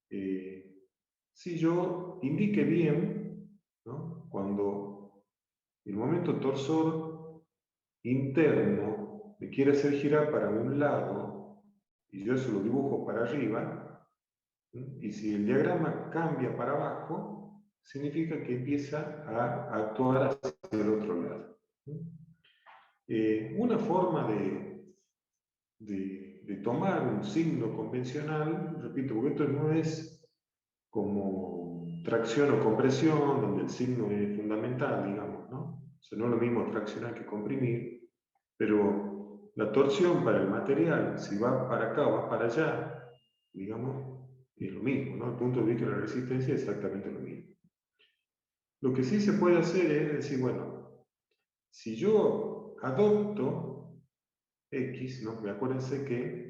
si yo indique bien, ¿no?, cuando el momento torsor interno me quiere hacer girar para un lado y yo eso lo dibujo para arriba, y si el diagrama cambia para abajo, significa que empieza a actuar hacia el otro lado. Una forma de tomar un signo convencional, repito, porque esto no es como tracción o compresión, donde el signo es fundamental, digamos, ¿no? O sea, no es lo mismo traccionar que comprimir, pero la torsión para el material, si va para acá o va para allá, digamos, es lo mismo, ¿no? El punto de vista de la resistencia es exactamente lo mismo. Lo que sí se puede hacer es decir, bueno, si yo adopto X, ¿no? Acuérdense que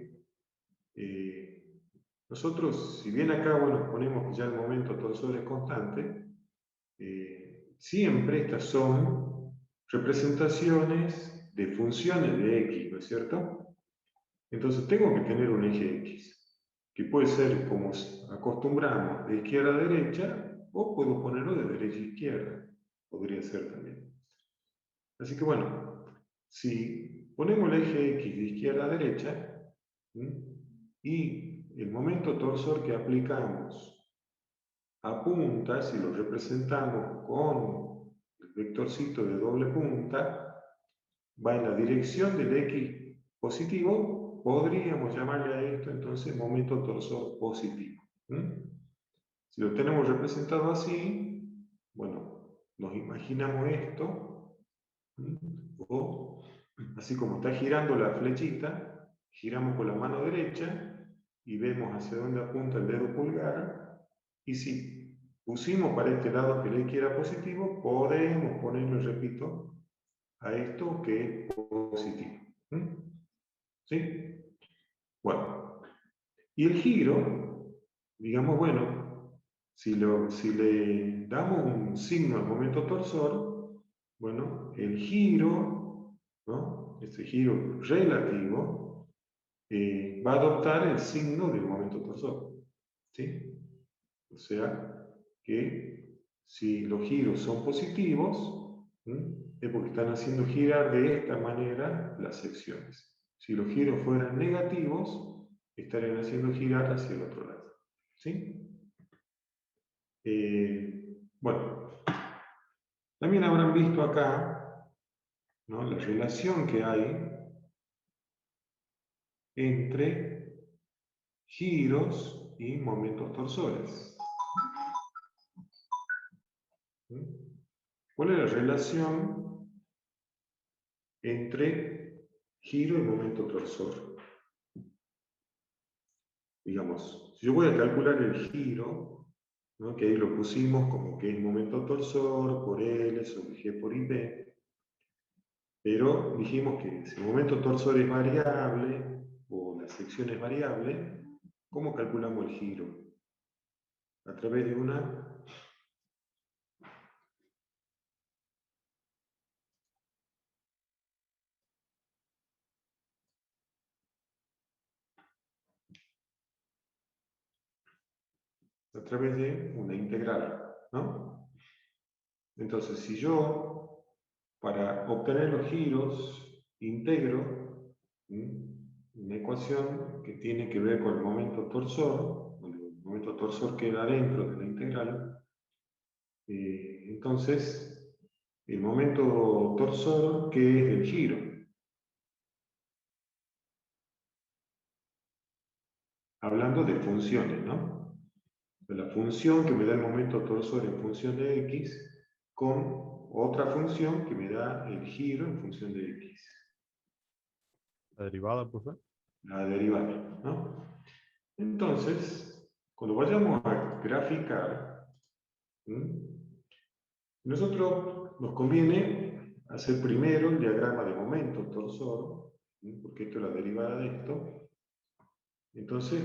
nosotros, si bien acá, bueno, ponemos que ya el momento torsor es constante, siempre estas son representaciones de funciones de X, ¿no es cierto? Entonces tengo que tener un eje X, que puede ser como acostumbramos de izquierda a derecha, o puedo ponerlo de derecha a izquierda, podría ser también. Así que bueno, si ponemos el eje X de izquierda a derecha, y el momento torsor que aplicamos apunta, si lo representamos con el vectorcito de doble punta, va en la dirección del X positivo, podríamos llamarle a esto entonces momento torsor positivo. Si lo tenemos representado así, bueno, nos imaginamos esto, o así como está girando la flechita, giramos con la mano derecha, y vemos hacia dónde apunta el dedo pulgar, y si pusimos para este lado que la X era positivo, podemos ponerlo, repito, a esto que es positivo. ¿Sí? Bueno, y el giro, digamos, bueno, si le damos un signo al momento torsor, bueno, el giro, ¿no? Este giro relativo, va a adoptar el signo del momento torsor. ¿Sí? O sea que si los giros son positivos, es porque están haciendo girar de esta manera las secciones. Si los giros fueran negativos, estarían haciendo girar hacia el otro lado. ¿Sí? Bueno, también habrán visto acá, ¿no?, la relación que hay entre giros y momentos torsores. ¿Cuál es la relación entre giro y momento torsor? Digamos, si yo voy a calcular el giro, ¿no?, que ahí lo pusimos como que es momento torsor por L sobre G por IP, pero dijimos que si el momento torsor es variable, o la sección es variable, ¿cómo calculamos el giro? A través de una integral, ¿no? Entonces, si yo, para obtener los giros, integro una ecuación que tiene que ver con el momento torsor, donde el momento torsor queda dentro de la integral, entonces, el momento torsor, ¿qué es el giro? Hablando de funciones, ¿no? De la función que me da el momento torsor en función de x, con otra función que me da el giro en función de x. La derivada, profe. La derivada, ¿no? Entonces, cuando vayamos a graficar, nosotros nos conviene hacer primero el diagrama de momento torsor, porque esto es la derivada de esto. Entonces,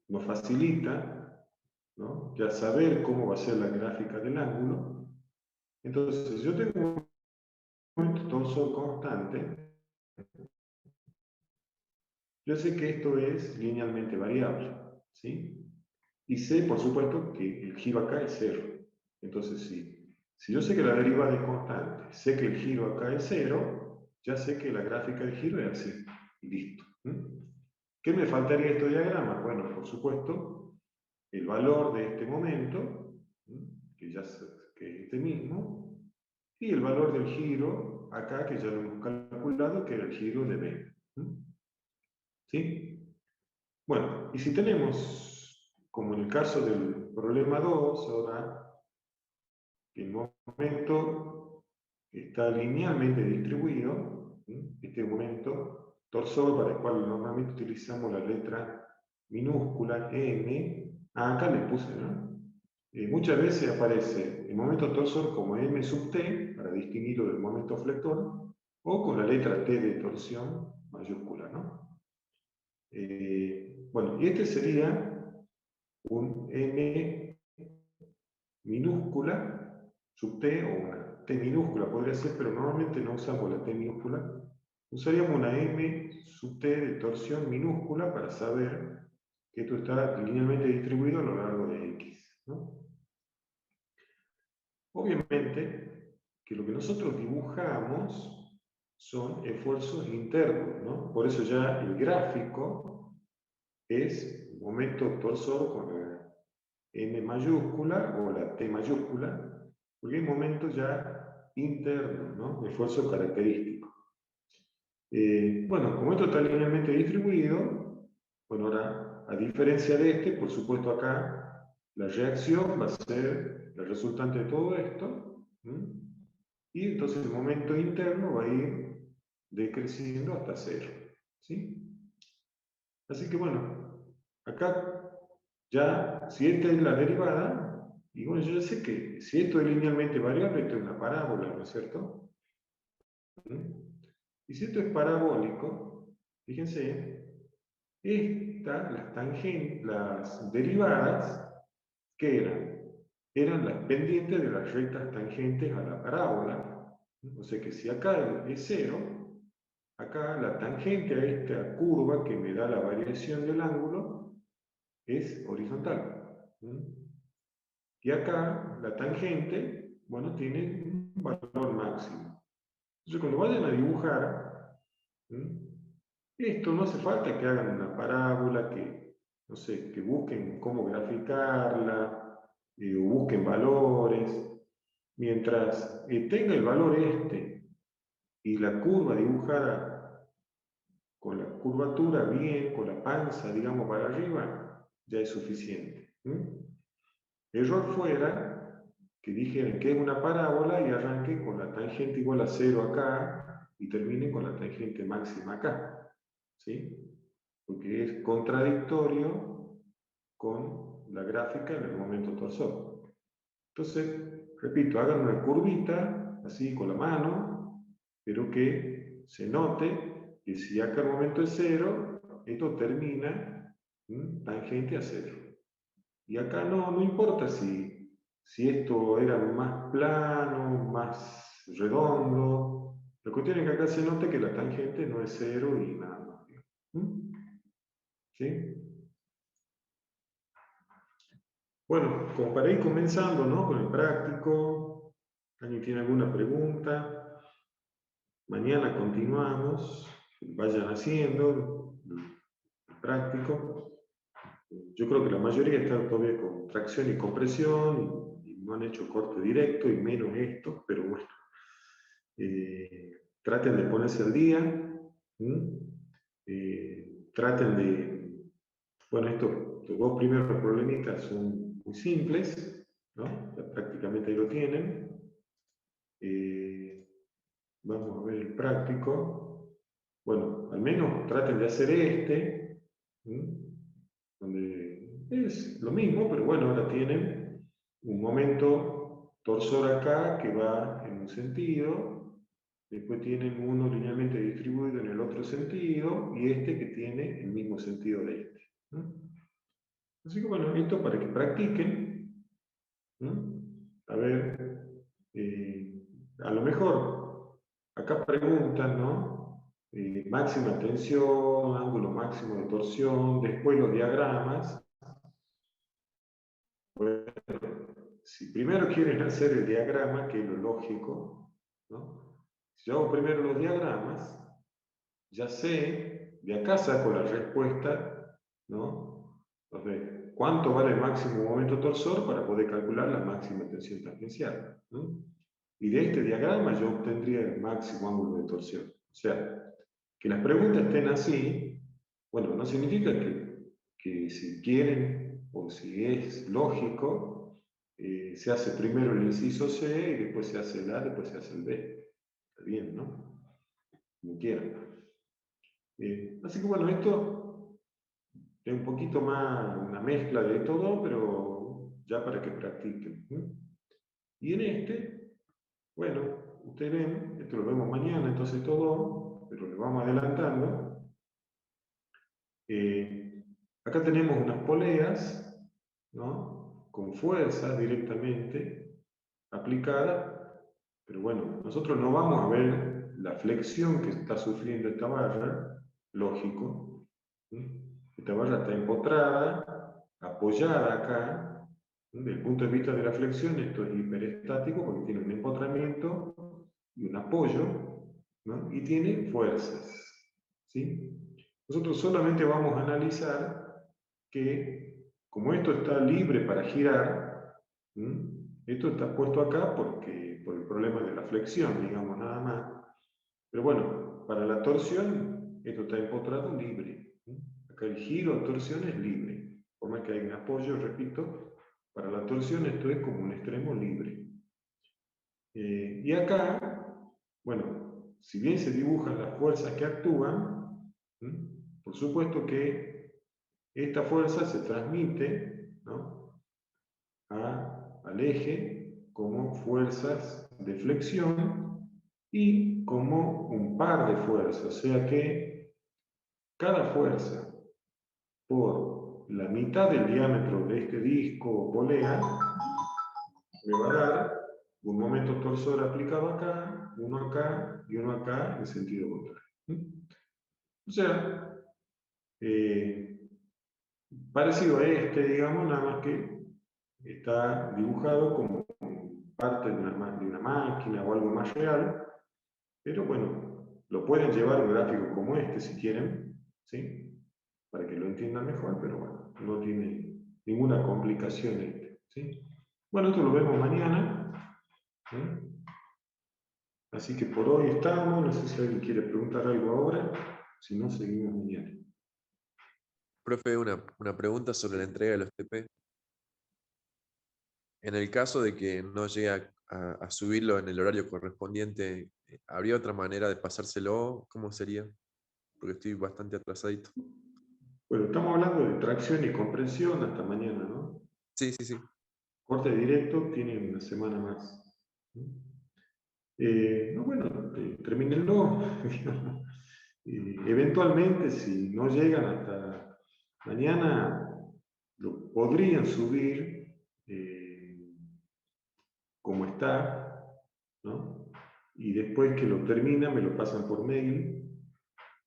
nos facilita, ¿no?, ya saber cómo va a ser la gráfica del ángulo. Entonces, yo tengo un momento torsor constante. Yo sé que esto es linealmente variable, ¿sí? Y sé, por supuesto, que el giro acá es 0. Entonces, si yo sé que la derivada es constante, sé que el giro acá es 0, ya sé que la gráfica del giro es así. Y listo. ¿Qué me faltaría en este diagrama? Bueno, por supuesto, el valor de este momento, que ya sé que es este mismo, y el valor del giro acá, que ya lo hemos calculado, que era el giro de B. ¿Sí? Bueno, y si tenemos, como en el caso del problema 2, ahora, que el momento está linealmente distribuido, este momento torsor, para el cual normalmente utilizamos la letra minúscula M, acá le puse, ¿no? Muchas veces aparece el momento torsor como M sub T, para distinguirlo del momento flector, o con la letra T de torsión mayúscula, ¿no? Bueno, y este sería un M minúscula sub T, o una T minúscula podría ser, pero normalmente no usamos la T minúscula. Usaríamos una M sub T de torsión minúscula para saber que esto está linealmente distribuido a lo largo de X, ¿no? Obviamente que lo que nosotros dibujamos son esfuerzos internos, ¿no? Por eso ya el gráfico es momento torsor con la M mayúscula o la T mayúscula, porque hay momentos ya internos, ¿no?, esfuerzo característico. Bueno, como esto está linealmente distribuido, bueno, ahora, a diferencia de este, por supuesto acá, la reacción va a ser la resultante de todo esto, y entonces el momento interno va a ir decreciendo hasta 0, ¿sí? Así que bueno, acá ya, si esta es la derivada, y bueno, yo ya sé que si esto es linealmente variable, esto es una parábola, ¿no es cierto? Y si esto es parabólico, fíjense, las derivadas, ¿qué eran? Eran las pendientes de las rectas tangentes a la parábola. O sea que si acá es 0, acá la tangente a esta curva que me da la variación del ángulo es horizontal. Y acá la tangente, bueno, tiene un valor máximo. Entonces cuando vayan a dibujar, esto no hace falta que hagan una parábola, que, no sé, que busquen cómo graficarla, o busquen valores. Mientras tenga el valor este y la curva dibujada con la curvatura bien, con la panza, digamos, para arriba, ya es suficiente. Error fuera que dijeran que es una parábola y arranque con la tangente igual a 0 acá y termine con la tangente máxima acá. ¿Sí? Porque es contradictorio con la gráfica en el momento torsor. Entonces, repito, hagan una curvita, así con la mano, pero que se note que si acá el momento es 0, esto termina tangente a 0. Y acá no importa si esto era más plano, más redondo. Lo que tiene que acá se note que la tangente no es 0 y nada más. ¿Sí? Bueno, como para ir comenzando, ¿no?, con el práctico, ¿alguien tiene alguna pregunta? Mañana continuamos, vayan haciendo el práctico. Yo creo que la mayoría está todavía con tracción y compresión y no han hecho corte directo y menos esto, pero bueno, traten de ponerse al día, traten de, bueno, estos dos primeros problemitas son muy simples, ¿no? Ya prácticamente ahí lo tienen. Vamos a ver el práctico. Bueno, al menos traten de hacer este, donde es lo mismo, pero bueno, ahora tienen un momento torsor acá que va en un sentido, después tienen uno linealmente distribuido en el otro sentido, y este que tiene el mismo sentido de este. Así que bueno, esto para que practiquen. A ver, a lo mejor, acá preguntan, ¿no? Máxima tensión, ángulo máximo de torsión, después los diagramas. Bueno, si primero quieren hacer el diagrama, que es lo lógico, ¿no? Si yo hago primero los diagramas, ya sé, de acá saco la respuesta, ¿no? Entonces, ¿cuánto vale el máximo momento torsor para poder calcular la máxima tensión tangencial? Y de este diagrama yo obtendría el máximo ángulo de torsión. O sea, que las preguntas estén así, bueno, no significa que si quieren o si es lógico, se hace primero el inciso C y después se hace el A, después se hace el B. Está bien, ¿no? Como quieran. Así que bueno, esto es un poquito más una mezcla de todo, pero ya para que practiquen. Y en este, bueno, ustedes ven, esto lo vemos mañana, entonces todo, pero lo vamos adelantando. Acá tenemos unas poleas, ¿no?, con fuerza directamente aplicada, pero bueno, nosotros no vamos a ver la flexión que está sufriendo esta barra, lógico. Esta barra está empotrada, apoyada acá. Desde el punto de vista de la flexión, esto es hiperestático porque tiene un empotramiento y un apoyo, ¿no?, y tiene fuerzas. ¿Sí? Nosotros solamente vamos a analizar que, como esto está libre para girar, esto está puesto acá por el problema de la flexión, digamos, nada más. Pero bueno, para la torsión, esto está empotrado libre. Acá el giro o torsión es libre. Por más que haya un apoyo, repito, para la torsión esto es como un extremo libre. Y acá, bueno, si bien se dibujan las fuerzas que actúan, por supuesto que esta fuerza se transmite, ¿no?, al eje como fuerzas de flexión y como un par de fuerzas, o sea que cada fuerza por la mitad del diámetro de este disco o polea me va a dar un momento torsor aplicado acá y uno acá en sentido contrario. O sea, parecido a este, digamos, nada más que está dibujado como parte de una máquina o algo más real, pero bueno, lo pueden llevar a un gráfico como este si quieren, ¿sí?, para que lo entiendan mejor, pero bueno, no tiene ninguna complicación este, ¿sí? Bueno, esto lo vemos mañana, ¿sí? Así que por hoy estamos, no sé si alguien quiere preguntar algo ahora, si no, seguimos mañana. Profe, una pregunta sobre la entrega de los TP. En el caso de que no llegue a subirlo en el horario correspondiente, ¿habría otra manera de pasárselo? ¿Cómo sería? Porque estoy bastante atrasadito. Bueno, estamos hablando de tracción y comprensión hasta mañana, ¿no? Sí, sí, sí. Corte directo tiene una semana más. No, bueno, termínenlo. Eventualmente, si no llegan hasta mañana, lo podrían subir como está, ¿no? Y después que lo terminan, me lo pasan por mail,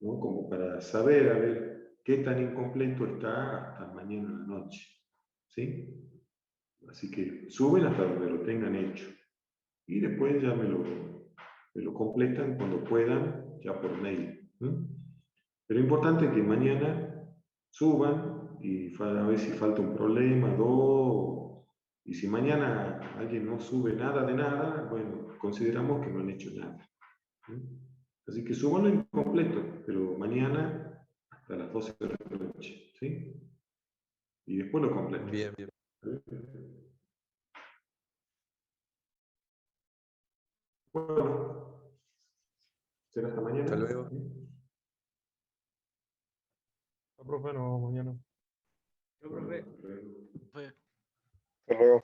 ¿no?, como para saber, a ver, qué tan incompleto está hasta mañana en la noche, ¿sí? Así que suben hasta donde lo tengan hecho. Y después ya me lo completan cuando puedan, ya por mail. Pero es importante que mañana suban y a ver si falta un problema, dos. Y si mañana alguien no sube nada de nada, bueno, consideramos que no han hecho nada. Así que súbanlo incompleto, pero mañana hasta las 12 de la noche, ¿sí? Y después lo completan. Bien, bien. Bueno, será hasta mañana. Hasta luego. Profe, nos vemos mañana. Yo, profe. Profe. Hasta luego.